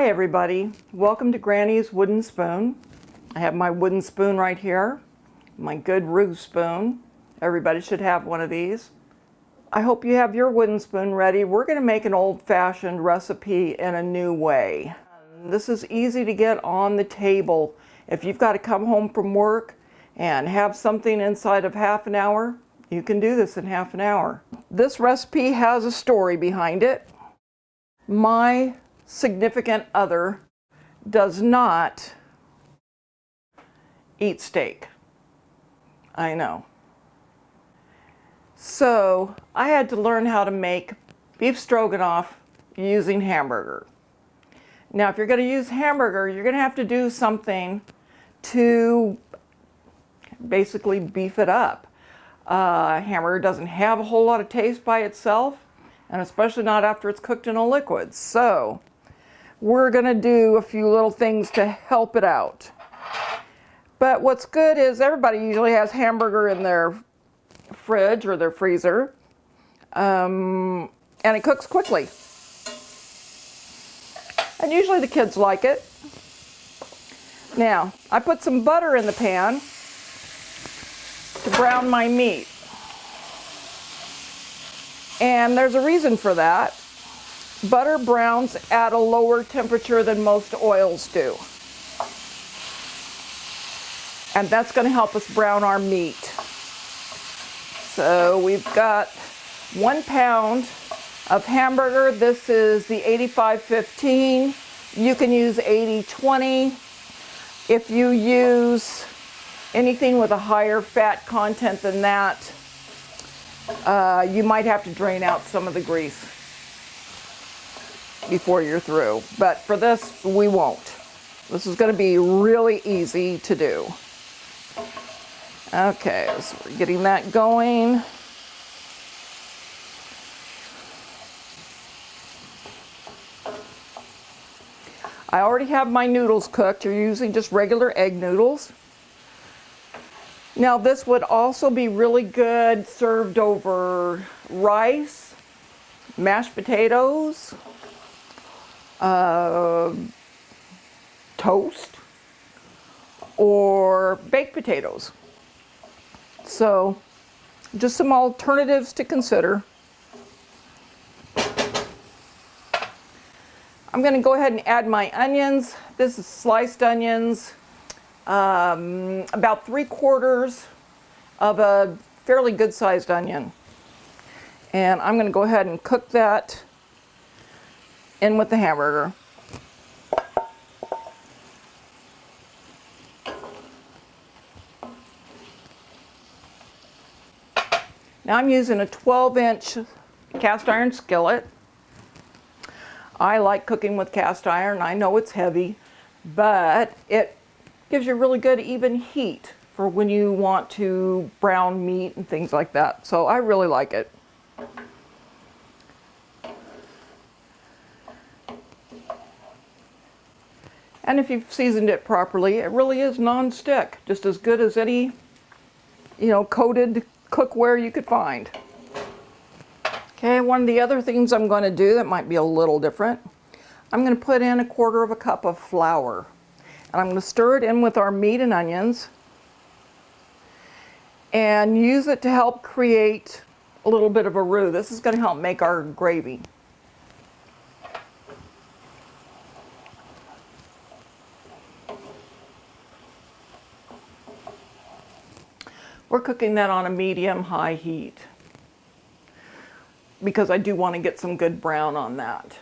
Hi everybody, welcome to Granny's Wooden Spoon. I have my wooden spoon right here, my good roux spoon. Everybody should have one of these. I hope you have your wooden spoon ready. We're going to make an old-fashioned recipe in a new way. This is easy to get on the table. If you've got to come home from work and have something inside of half an hour, you can do this in half an hour. This recipe has a story behind it. My significant other does not eat steak. I know. So I had to learn how to make beef stroganoff using hamburger. Now, if you're going to use hamburger, you're going to have to do something to basically beef it up. Hamburger doesn't have a whole lot of taste by itself, and especially not after it's cooked in a liquid. So we're going to do a few little things to help it out. But what's good is everybody usually has hamburger in their fridge or their freezer, and it cooks quickly. And usually the kids like it. Now, I put some butter in the pan to brown my meat. And there's a reason for that. Butter browns at a lower temperature than most oils do. And that's going to help us brown our meat. So we've got 1 pound of hamburger. This is the 85-15. You can use 80-20. If you use anything with a higher fat content than that, you might have to drain out some of the grease before you're through. But for this, we won't. This is going to be really easy to do. Okay, so we're getting that going. I already have my noodles cooked. You're using just regular egg noodles. Now, this would also be really good served over rice, mashed potatoes, toast, or baked potatoes. So, just some alternatives to consider. I'm going to go ahead and add my onions. This is sliced onions, about 3/4 of a fairly good sized onion. And I'm going to go ahead and cook that in with the hamburger. Now I'm using a 12-inch cast iron skillet. I like cooking with cast iron. I know it's heavy, but it gives you really good even heat for when you want to brown meat and things like that. So I really like it. And if you've seasoned it properly, it really is non-stick, just as good as any, coated cookware you could find. Okay, one of the other things I'm going to do that might be a little different, I'm going to put in 1/4 cup of flour. And I'm going to stir it in with our meat and onions and use it to help create a little bit of a roux. This is going to help make our gravy. We're cooking that on a medium-high heat because I do want to get some good brown on that.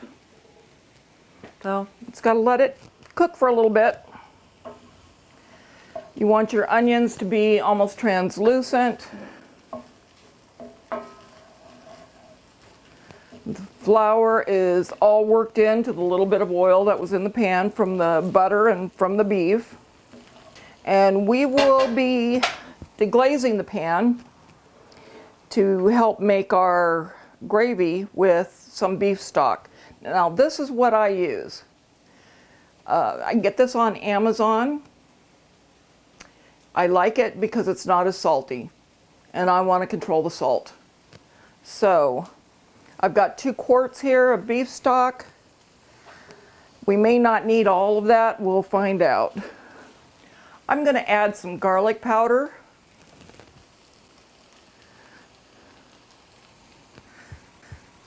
So it's got to let it cook for a little bit. You want your onions to be almost translucent. The flour is all worked into the little bit of oil that was in the pan from the butter and from the beef. And we will be deglazing the pan to help make our gravy with some beef stock. Now, this is what I use. I get this on Amazon. I like it because it's not as salty, and I want to control the salt. So I've got 2 quarts here of beef stock. We may not need all of that, we'll find out. I'm going to add some garlic powder.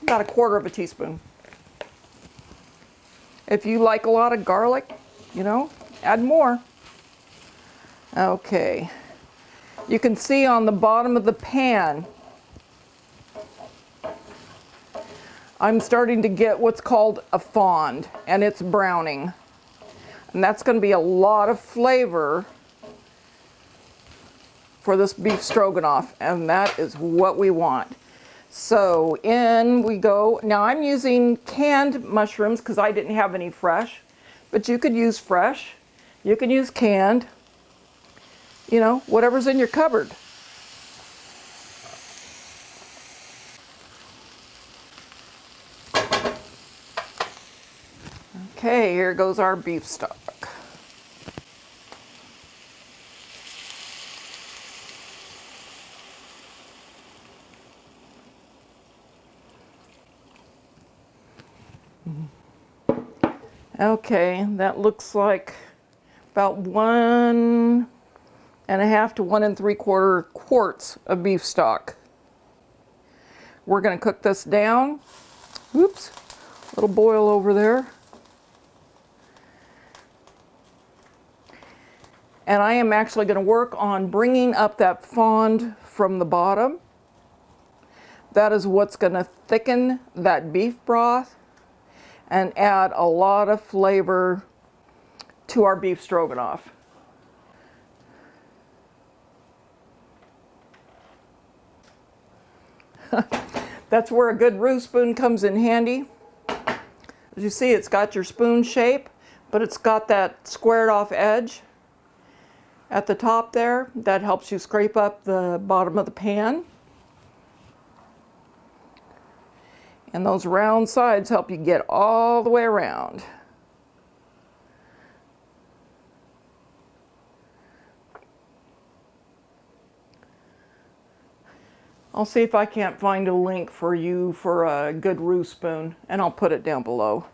About 1/4 teaspoon. If you like a lot of garlic, you know, add more. Okay. You can see on the bottom of the pan, I'm starting to get what's called a fond, and it's browning. And that's going to be a lot of flavor for this beef stroganoff, and that is what we want. So in we go. Now I'm using canned mushrooms because I didn't have any fresh, but you could use fresh, you can use canned, you know, whatever's in your cupboard. Okay, here goes our beef stock. Okay, that looks like about 1.5 to 1 3/4 quarts of beef stock. We're going to cook this down. Oops, little boil over there. And I am actually going to work on bringing up that fond from the bottom. That is what's going to thicken that beef broth and add a lot of flavor to our beef stroganoff. That's where a good roux spoon comes in handy. As you see, it's got your spoon shape, but it's got that squared off edge at the top there. That helps you scrape up the bottom of the pan. And those round sides help you get all the way around. I'll see if I can't find a link for you for a good roux spoon, and I'll put it down below.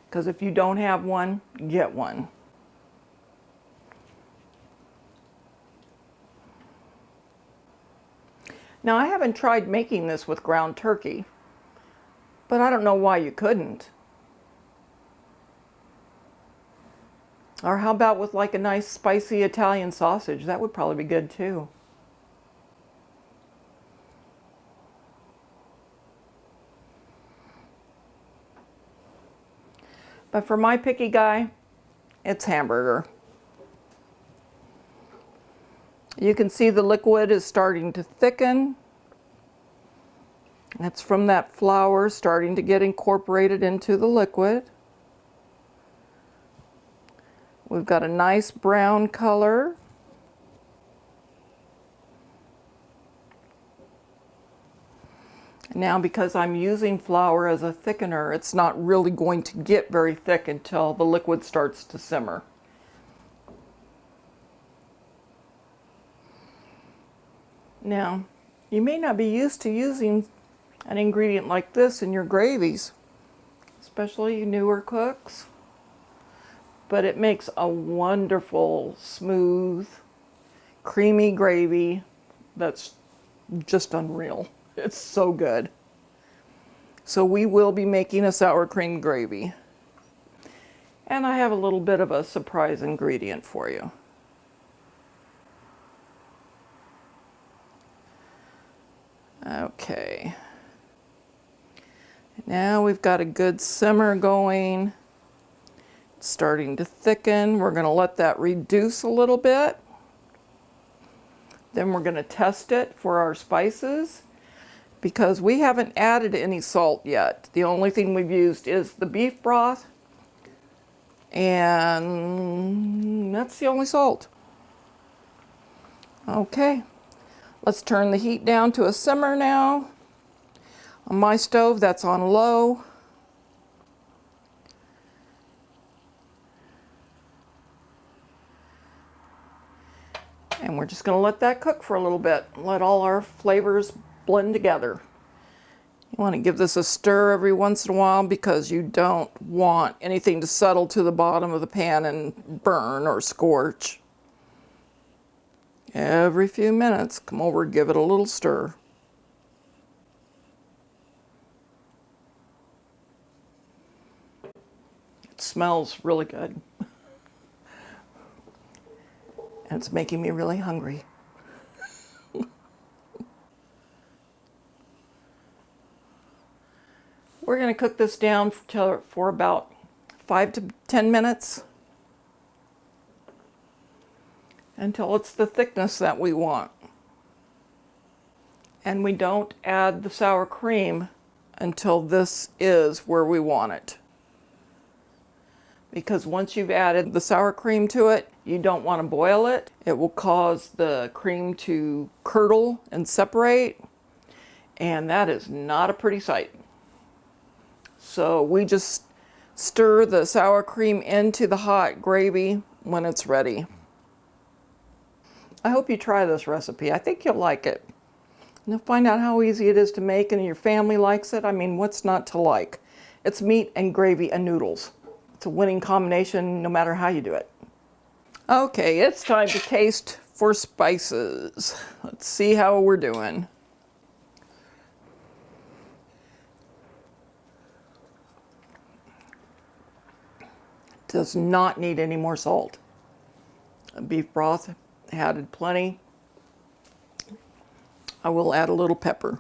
Because if you don't have one, get one. Now, I haven't tried making this with ground turkey, but I don't know why you couldn't. Or how about with like a nice spicy Italian sausage? That would probably be good too. But for my picky guy, it's hamburger. You can see the liquid is starting to thicken. That's from that flour starting to get incorporated into the liquid. We've got a nice brown color. Now, because I'm using flour as a thickener, it's not really going to get very thick until the liquid starts to simmer. Now, you may not be used to using an ingredient like this in your gravies, especially newer cooks, but it makes a wonderful, smooth, creamy gravy that's just unreal. It's so good. So we will be making a sour cream gravy. And I have a little bit of a surprise ingredient for you. Okay. Now we've got a good simmer going. It's starting to thicken. We're going to let that reduce a little bit. Then we're going to test it for our spices, because we haven't added any salt yet. The only thing we've used is the beef broth, and that's the only salt. Okay, let's turn the heat down to a simmer now. On my stove, that's on low. And we're just going to let that cook for a little bit. Let all our flavors blend together. You want to give this a stir every once in a while because you don't want anything to settle to the bottom of the pan and burn or scorch. Every few minutes, come over and give it a little stir. It smells really good. And it's making me really hungry. We're going to cook this down for about 5 to 10 minutes until it's the thickness that we want. And we don't add the sour cream until this is where we want it. Because once you've added the sour cream to it, you don't want to boil it. It will cause the cream to curdle and separate, and that is not a pretty sight. So we just stir the sour cream into the hot gravy when it's ready. I hope you try this recipe. I think you'll like it. You'll find out how easy it is to make, and your family likes it. I mean, what's not to like? It's meat and gravy and noodles. It's a winning combination no matter how you do it. Okay, it's time to taste for spices. Let's see how we're doing. Does not need any more salt. Beef broth added plenty. I will add a little pepper.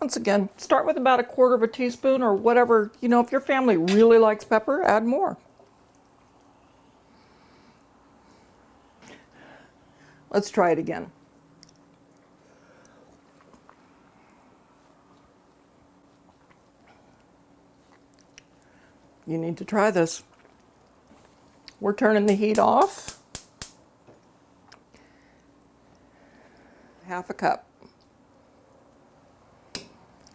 Once again, start with about 1/4 teaspoon or whatever, you know, if your family really likes pepper, add more. Let's try it again. You need to try this. We're turning the heat off. 1/2 cup.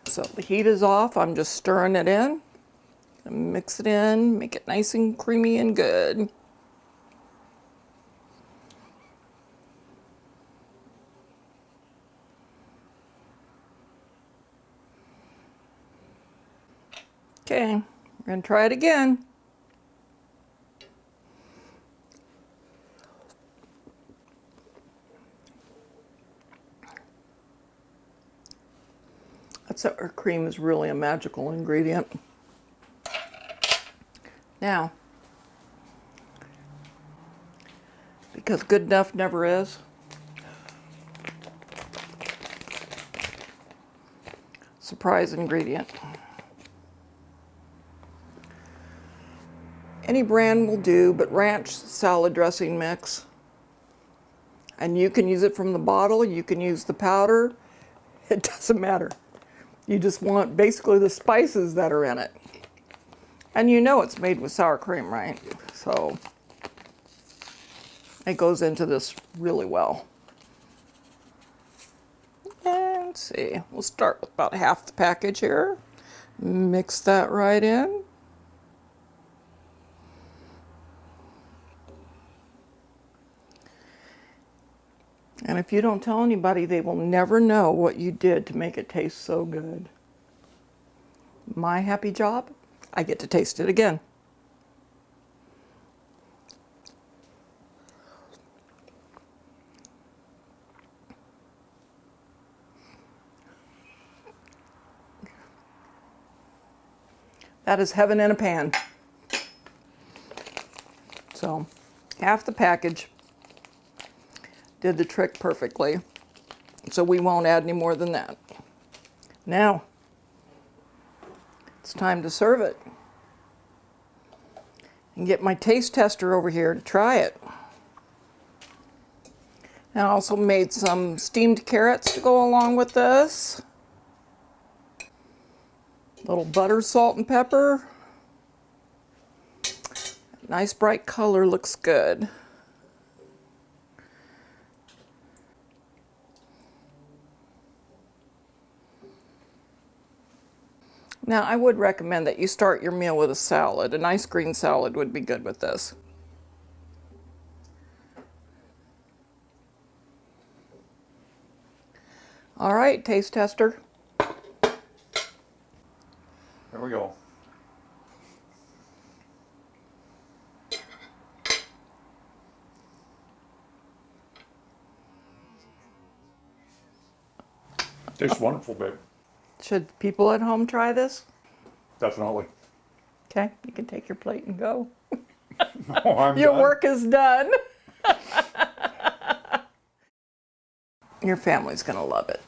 So the heat is off. I'm just stirring it in. And mix it in, make it nice and creamy and good. Okay, we're going to try it again. Our cream is really a magical ingredient. Now, because good enough never is, surprise ingredient. Any brand will do, but ranch salad dressing mix. And you can use it from the bottle, you can use the powder, it doesn't matter. You just want basically the spices that are in it. And you know it's made with sour cream, right? So it goes into this really well. And let's see, we'll start with about half the package here. Mix that right in. And if you don't tell anybody, they will never know what you did to make it taste so good. My happy job, I get to taste it again. That is heaven in a pan. So, half the package did the trick perfectly. So we won't add any more than that. Now, it's time to serve it. And get my taste tester over here to try it. And I also made some steamed carrots to go along with this. Little butter, salt, and pepper. Nice bright color, looks good. Now, I would recommend that you start your meal with a salad. A nice green salad would be good with this. All right, taste tester. we go. Tastes wonderful, babe. Should people at home try this? Definitely. Okay, you can take your plate and go. Oh, I'm Your done. work is done. Your family's gonna love it.